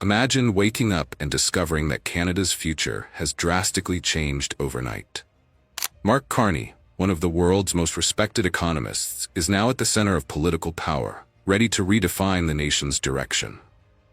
Imagine waking up and discovering that Canada's future has drastically changed overnight. Mark Carney, one of the world's most respected economists, is now at the center of political power, ready to redefine the nation's direction.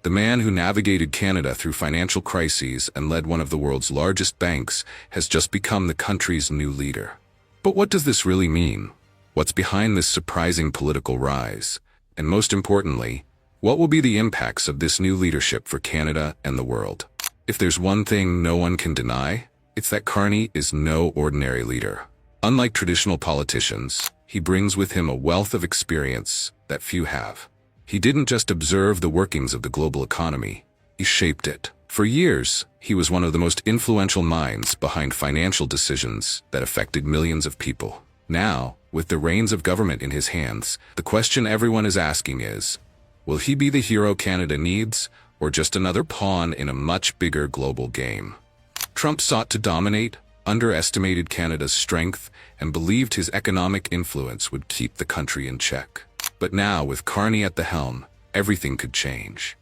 The man who navigated Canada through financial crises and led one of the world's largest banks has just become the country's new leader. But what does this really mean? What's behind this surprising political rise? And most importantly, what will be the impacts of this new leadership for Canada and the world? If there's one thing no one can deny, it's that Carney is no ordinary leader. Unlike traditional politicians, he brings with him a wealth of experience that few have. He didn't just observe the workings of the global economy, he shaped it. For years, he was one of the most influential minds behind financial decisions that affected millions of people. Now, with the reins of government in his hands, the question everyone is asking is, will he be the hero Canada needs, or just another pawn in a much bigger global game? Trump sought to dominate, underestimated Canada's strength, and believed his economic influence would keep the country in check. But now, with Carney at the helm, everything could change.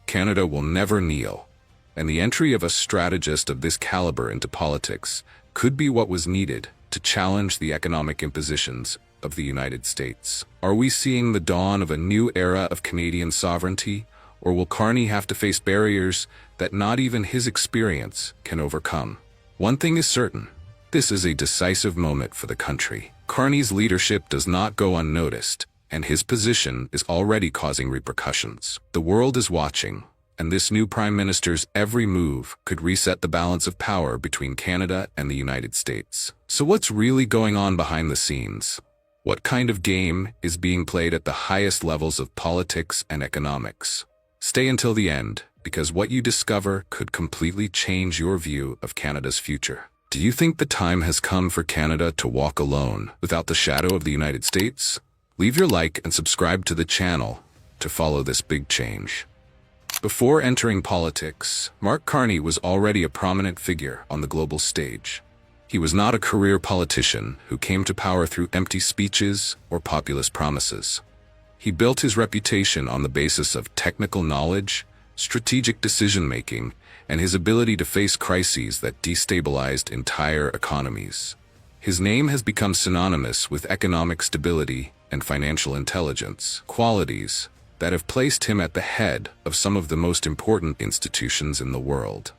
Canada will never kneel, and the entry of a strategist of this caliber into politics could be what was needed to challenge the economic impositions of the United States. Are we seeing the dawn of a new era of Canadian sovereignty, or will Carney have to face barriers that not even his experience can overcome? One thing is certain, this is a decisive moment for the country. Carney's leadership does not go unnoticed, and his position is already causing repercussions. The world is watching, and this new Prime Minister's every move could reset the balance of power between Canada and the United States. So what's really going on behind the scenes? What kind of game is being played at the highest levels of politics and economics? Stay until the end, because what you discover could completely change your view of Canada's future. Do you think the time has come for Canada to walk alone, without the shadow of the United States? Leave your like and subscribe to the channel to follow this big change. Before entering politics, Mark Carney was already a prominent figure on the global stage. He was not a career politician who came to power through empty speeches or populist promises. He built his reputation on the basis of technical knowledge, strategic decision-making, and his ability to face crises that destabilized entire economies. His name has become synonymous with economic stability and financial intelligence, qualities that have placed him at the head of some of the most important institutions in the world.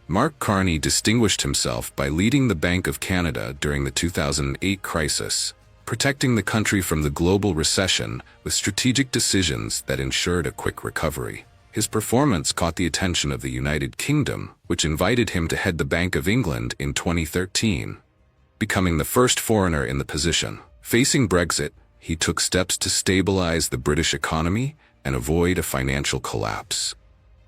Mark Carney distinguished himself by leading the Bank of Canada during the 2008 crisis, protecting the country from the global recession with strategic decisions that ensured a quick recovery. His performance caught the attention of the United Kingdom, which invited him to head the Bank of England in 2013, becoming the first foreigner in the position. Facing Brexit, he took steps to stabilize the British economy and avoid a financial collapse.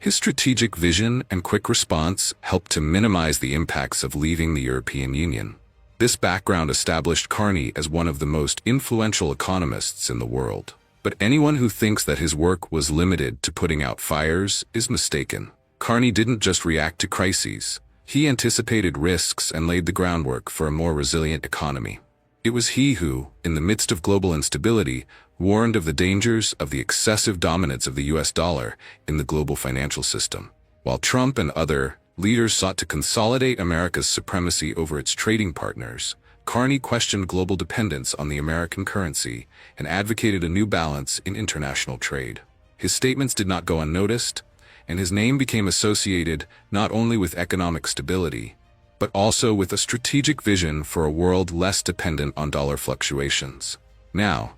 His strategic vision and quick response helped to minimize the impacts of leaving the European Union. This background established Carney as one of the most influential economists in the world. But anyone who thinks that his work was limited to putting out fires is mistaken. Carney didn't just react to crises. He anticipated risks and laid the groundwork for a more resilient economy. It was he who, in the midst of global instability, warned of the dangers of the excessive dominance of the US dollar in the global financial system. While Trump and other leaders sought to consolidate America's supremacy over its trading partners, Carney questioned global dependence on the American currency and advocated a new balance in international trade. His statements did not go unnoticed, and his name became associated not only with economic stability, but also with a strategic vision for a world less dependent on dollar fluctuations. Now,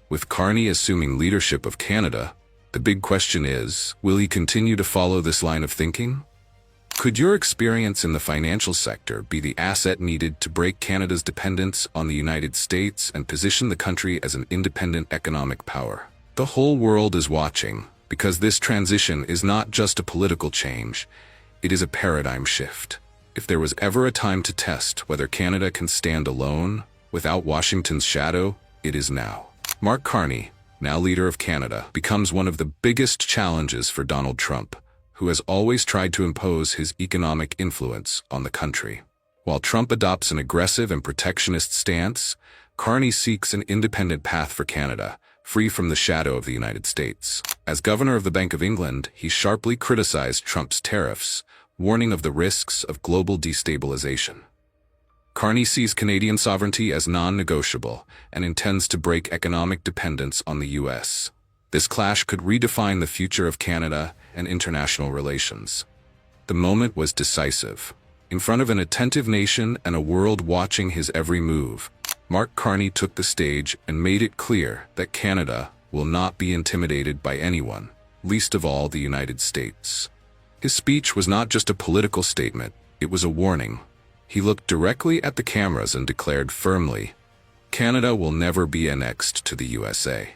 with Carney assuming leadership of Canada, the big question is, will he continue to follow this line of thinking? Could your experience in the financial sector be the asset needed to break Canada's dependence on the United States and position the country as an independent economic power? The whole world is watching, because this transition is not just a political change, it is a paradigm shift. If there was ever a time to test whether Canada can stand alone, without Washington's shadow, it is now. Mark Carney, now leader of Canada, becomes one of the biggest challenges for Donald Trump, who has always tried to impose his economic influence on the country. While Trump adopts an aggressive and protectionist stance, Carney seeks an independent path for Canada, free from the shadow of the United States. As governor of the Bank of England, he sharply criticized Trump's tariffs, warning of the risks of global destabilization. Carney sees Canadian sovereignty as non-negotiable and intends to break economic dependence on the U.S. This clash could redefine the future of Canada and international relations. The moment was decisive. In front of an attentive nation and a world watching his every move, Mark Carney took the stage and made it clear that Canada will not be intimidated by anyone, least of all the United States. His speech was not just a political statement, it was a warning. He looked directly at the cameras and declared firmly, "Canada will never be annexed to the USA."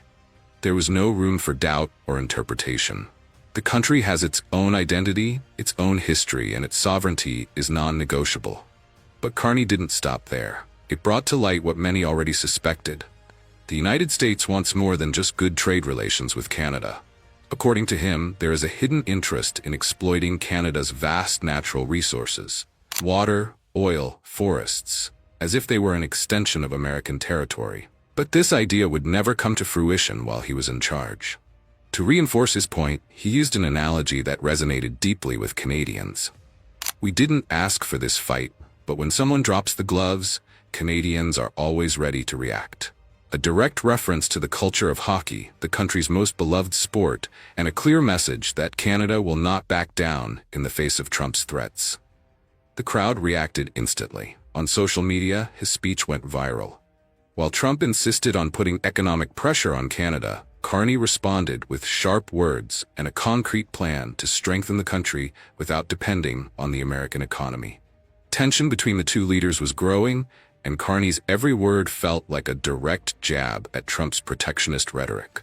There was no room for doubt or interpretation. The country has its own identity, its own history, and its sovereignty is non-negotiable. But Carney didn't stop there. It brought to light what many already suspected. The United States wants more than just good trade relations with Canada. According to him, there is a hidden interest in exploiting Canada's vast natural resources, water, oil, forests, as if they were an extension of American territory. But this idea would never come to fruition while he was in charge. To reinforce his point, he used an analogy that resonated deeply with Canadians. "We didn't ask for this fight, but when someone drops the gloves, Canadians are always ready to react." A direct reference to the culture of hockey, the country's most beloved sport, and a clear message that Canada will not back down in the face of Trump's threats. The crowd reacted instantly. On social media, his speech went viral. While Trump insisted on putting economic pressure on Canada, Carney responded with sharp words and a concrete plan to strengthen the country without depending on the American economy. Tension between the two leaders was growing, and Carney's every word felt like a direct jab at Trump's protectionist rhetoric.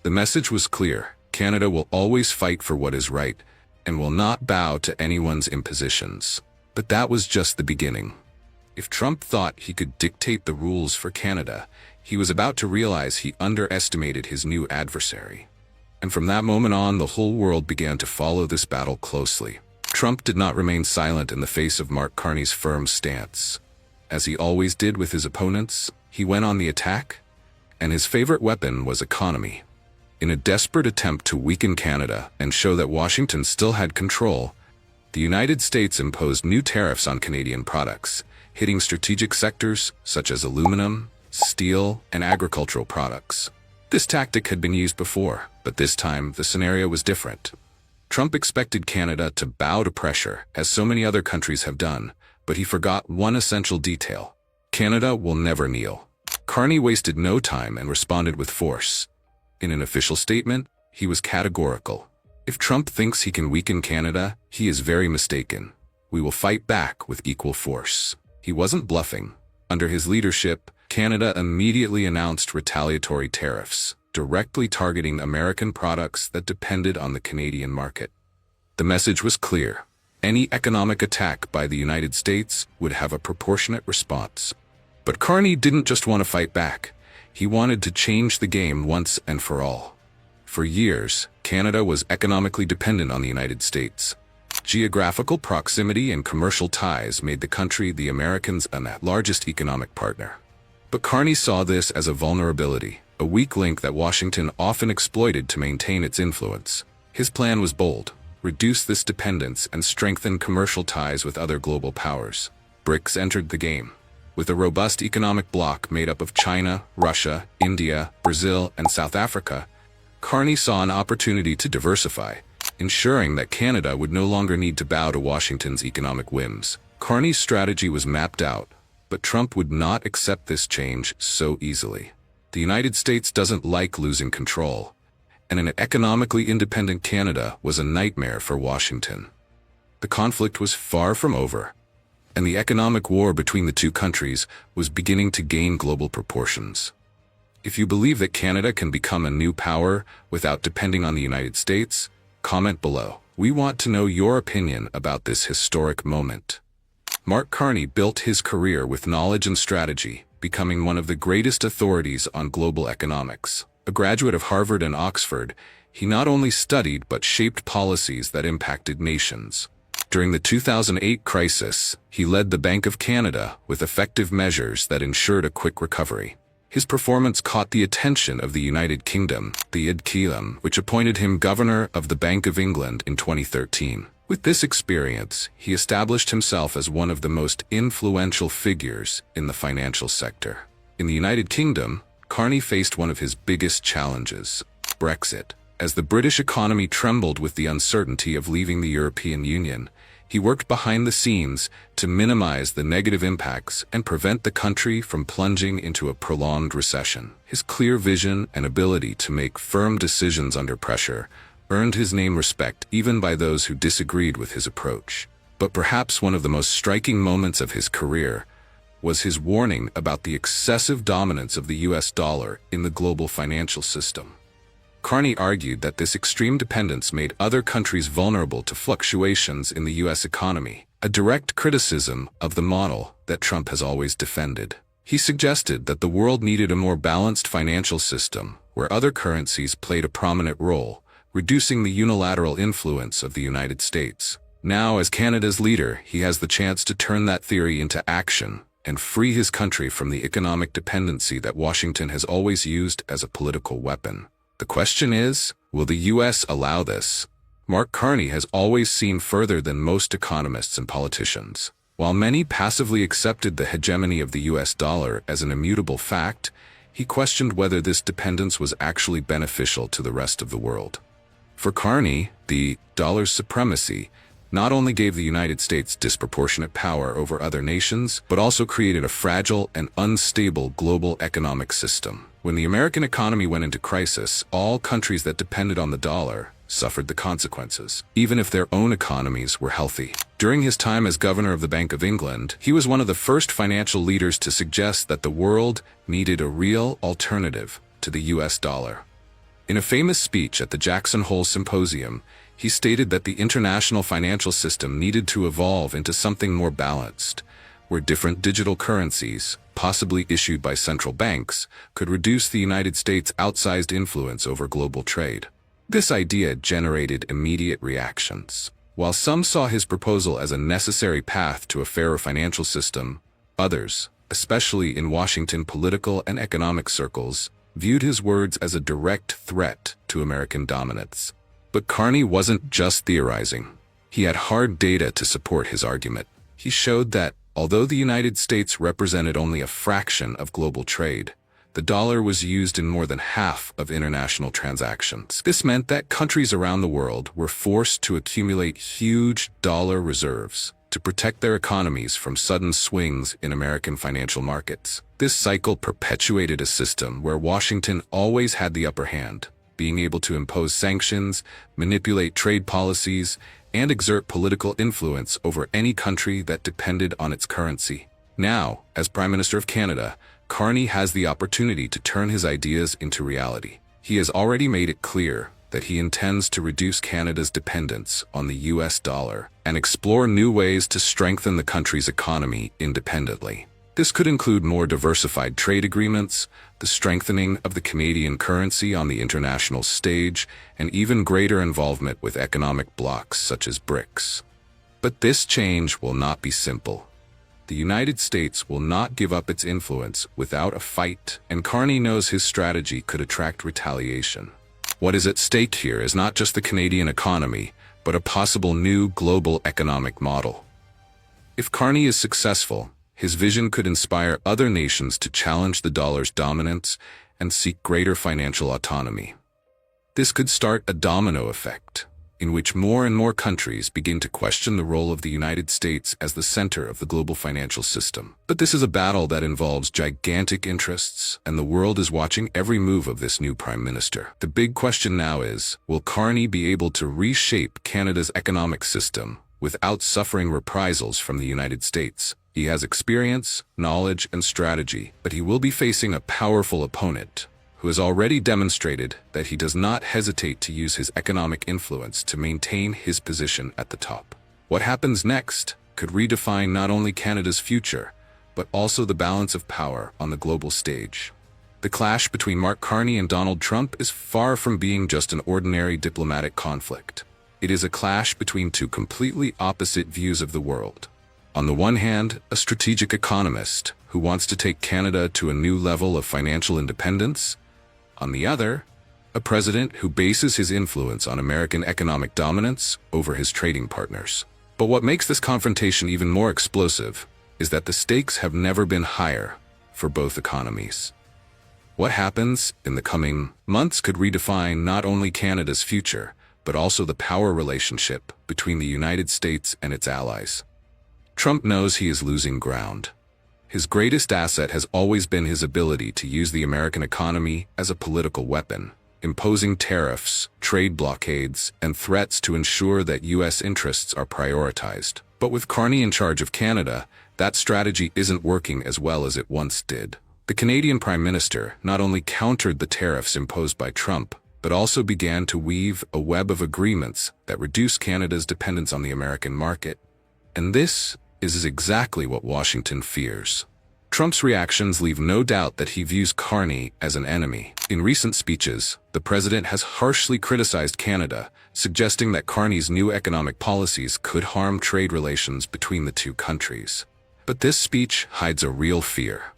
The message was clear: Canada will always fight for what is right and will not bow to anyone's impositions. But that was just the beginning. If Trump thought he could dictate the rules for Canada, he was about to realize he underestimated his new adversary. And from that moment on, the whole world began to follow this battle closely. Trump did not remain silent in the face of Mark Carney's firm stance. As he always did with his opponents, he went on the attack, and his favorite weapon was economy. In a desperate attempt to weaken Canada and show that Washington still had control, the United States imposed new tariffs on Canadian products, hitting strategic sectors such as aluminum, steel, and agricultural products. This tactic had been used before, but this time the scenario was different. Trump expected Canada to bow to pressure, as so many other countries have done, but he forgot one essential detail: Canada will never kneel. Carney wasted no time and responded with force. In an official statement, he was categorical. If Trump thinks he can weaken Canada, he is very mistaken. We will fight back with equal force. He wasn't bluffing. Under his leadership, Canada immediately announced retaliatory tariffs, directly targeting American products that depended on the Canadian market. The message was clear: any economic attack by the United States would have a proportionate response. But Carney didn't just want to fight back. He wanted to change the game once and for all. For years, Canada was economically dependent on the United States. Geographical proximity and commercial ties made the country the Americans' largest economic partner. But Carney saw this as a vulnerability, a weak link that Washington often exploited to maintain its influence. His plan was bold: reduce this dependence and strengthen commercial ties with other global powers. BRICS entered the game. With a robust economic bloc made up of China, Russia, India, Brazil, and South Africa, Carney saw an opportunity to diversify, ensuring that Canada would no longer need to bow to Washington's economic whims. Carney's strategy was mapped out, but Trump would not accept this change so easily. The United States doesn't like losing control, and an economically independent Canada was a nightmare for Washington. The conflict was far from over, and the economic war between the two countries was beginning to gain global proportions. If you believe that Canada can become a new power without depending on the United States, comment below. We want to know your opinion about this historic moment. Mark Carney built his career with knowledge and strategy, becoming one of the greatest authorities on global economics. A graduate of Harvard and Oxford, he not only studied but shaped policies that impacted nations. During the 2008 crisis, he led the Bank of Canada with effective measures that ensured a quick recovery. His performance caught the attention of the United Kingdom, the UKM, which appointed him governor of the Bank of England in 2013. With this experience, he established himself as one of the most influential figures in the financial sector. In the United Kingdom, Carney faced one of his biggest challenges: Brexit. As the British economy trembled with the uncertainty of leaving the European Union, he worked behind the scenes to minimize the negative impacts and prevent the country from plunging into a prolonged recession. His clear vision and ability to make firm decisions under pressure earned his name respect even by those who disagreed with his approach. But perhaps one of the most striking moments of his career was his warning about the excessive dominance of the US dollar in the global financial system. Carney argued that this extreme dependence made other countries vulnerable to fluctuations in the US economy, a direct criticism of the model that Trump has always defended. He suggested that the world needed a more balanced financial system where other currencies played a prominent role, reducing the unilateral influence of the United States. Now, as Canada's leader, he has the chance to turn that theory into action and free his country from the economic dependency that Washington has always used as a political weapon. The question is, will the U.S. allow this? Mark Carney has always seen further than most economists and politicians. While many passively accepted the hegemony of the U.S. dollar as an immutable fact, he questioned whether this dependence was actually beneficial to the rest of the world. For Carney, the dollar's supremacy not only gave the United States disproportionate power over other nations, but also created a fragile and unstable global economic system. When the American economy went into crisis, all countries that depended on the dollar suffered the consequences, even if their own economies were healthy. During his time as governor of the Bank of England, he was one of the first financial leaders to suggest that the world needed a real alternative to the US dollar. In a famous speech at the Jackson Hole Symposium, he stated that the international financial system needed to evolve into something more balanced, where different digital currencies, possibly issued by central banks, could reduce the United States' outsized influence over global trade. This idea generated immediate reactions. While some saw his proposal as a necessary path to a fairer financial system, others, especially in Washington political and economic circles, viewed his words as a direct threat to American dominance. But Carney wasn't just theorizing. He had hard data to support his argument. He showed that, although the United States represented only a fraction of global trade, the dollar was used in more than half of international transactions. This meant that countries around the world were forced to accumulate huge dollar reserves to protect their economies from sudden swings in American financial markets. This cycle perpetuated a system where Washington always had the upper hand, being able to impose sanctions, manipulate trade policies, and exert political influence over any country that depended on its currency. Now, as Prime Minister of Canada, Carney has the opportunity to turn his ideas into reality. He has already made it clear that he intends to reduce Canada's dependence on the US dollar and explore new ways to strengthen the country's economy independently. This could include more diversified trade agreements, the strengthening of the Canadian currency on the international stage, and even greater involvement with economic blocs such as BRICS. But this change will not be simple. The United States will not give up its influence without a fight, and Carney knows his strategy could attract retaliation. What is at stake here is not just the Canadian economy, but a possible new global economic model. If Carney is successful, his vision could inspire other nations to challenge the dollar's dominance and seek greater financial autonomy. This could start a domino effect, in which more and more countries begin to question the role of the United States as the center of the global financial system. But this is a battle that involves gigantic interests, and the world is watching every move of this new prime minister. The big question now is, will Carney be able to reshape Canada's economic system without suffering reprisals from the United States? He has experience, knowledge, and strategy, but he will be facing a powerful opponent who has already demonstrated that he does not hesitate to use his economic influence to maintain his position at the top. What happens next could redefine not only Canada's future, but also the balance of power on the global stage. The clash between Mark Carney and Donald Trump is far from being just an ordinary diplomatic conflict. It is a clash between two completely opposite views of the world. On the one hand, a strategic economist who wants to take Canada to a new level of financial independence. On the other, a president who bases his influence on American economic dominance over his trading partners. But what makes this confrontation even more explosive is that the stakes have never been higher for both economies. What happens in the coming months could redefine not only Canada's future, but also the power relationship between the United States and its allies. Trump knows he is losing ground. His greatest asset has always been his ability to use the American economy as a political weapon, imposing tariffs, trade blockades, and threats to ensure that U.S. interests are prioritized. But with Carney in charge of Canada, that strategy isn't working as well as it once did. The Canadian Prime Minister not only countered the tariffs imposed by Trump, but also began to weave a web of agreements that reduce Canada's dependence on the American market. And this is exactly what Washington fears. Trump's reactions leave no doubt that he views Carney as an enemy. In recent speeches, the president has harshly criticized Canada, suggesting that Carney's new economic policies could harm trade relations between the two countries. But this speech hides a real fear.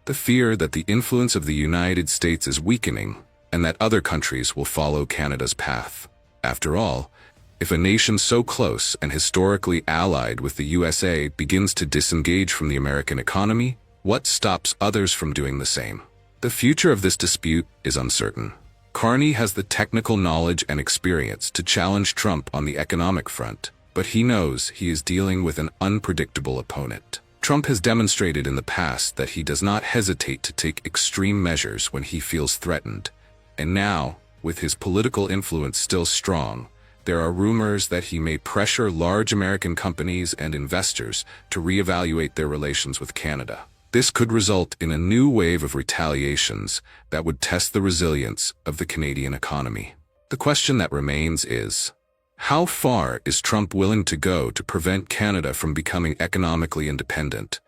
The fear that the influence of the United States is weakening and that other countries will follow Canada's path. After all, if a nation so close and historically allied with the USA begins to disengage from the American economy, what stops others from doing the same? The future of this dispute is uncertain. Carney has the technical knowledge and experience to challenge Trump on the economic front, but he knows he is dealing with an unpredictable opponent. Trump has demonstrated in the past that he does not hesitate to take extreme measures when he feels threatened. And now, with his political influence still strong, there are rumors that he may pressure large American companies and investors to reevaluate their relations with Canada. This could result in a new wave of retaliations that would test the resilience of the Canadian economy. The question that remains is, how far is Trump willing to go to prevent Canada from becoming economically independent?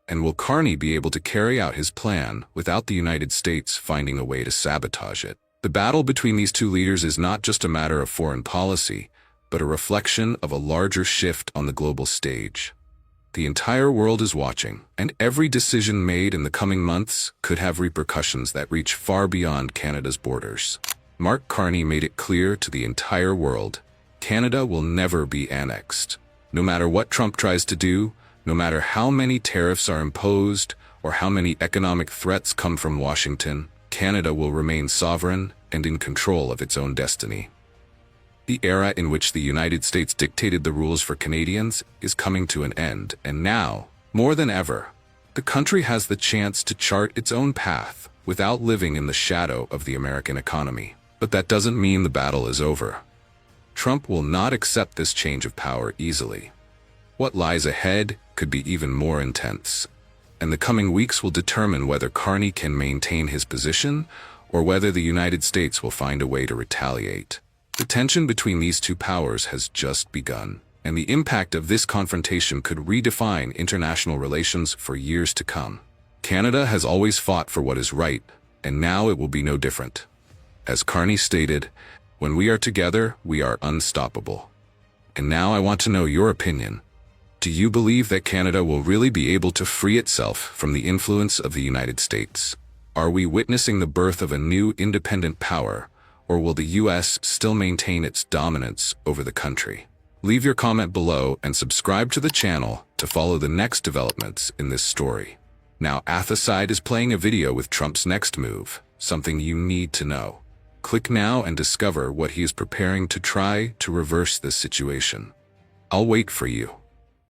And will Carney be able to carry out his plan without the United States finding a way to sabotage it? The battle between these two leaders is not just a matter of foreign policy, but a reflection of a larger shift on the global stage. The entire world is watching, and every decision made in the coming months could have repercussions that reach far beyond Canada's borders. Mark Carney made it clear to the entire world: Canada will never be annexed. No matter what Trump tries to do, no matter how many tariffs are imposed or how many economic threats come from Washington, Canada will remain sovereign and in control of its own destiny. The era in which the United States dictated the rules for Canadians is coming to an end, and now, more than ever, the country has the chance to chart its own path without living in the shadow of the American economy. But that doesn't mean the battle is over. Trump will not accept this change of power easily. What lies ahead could be even more intense, and the coming weeks will determine whether Carney can maintain his position or whether the United States will find a way to retaliate. The tension between these two powers has just begun, and the impact of this confrontation could redefine international relations for years to come. Canada has always fought for what is right, and now it will be no different. As Carney stated, "When we are together, we are unstoppable." And now I want to know your opinion. Do you believe that Canada will really be able to free itself from the influence of the United States? Are we witnessing the birth of a new independent power, or will the U.S. still maintain its dominance over the country? Leave your comment below and subscribe to the channel to follow the next developments in this story. Now, Athaside is playing a video with Trump's next move, something you need to know. Click now and discover what he is preparing to try to reverse this situation. I'll wait for you.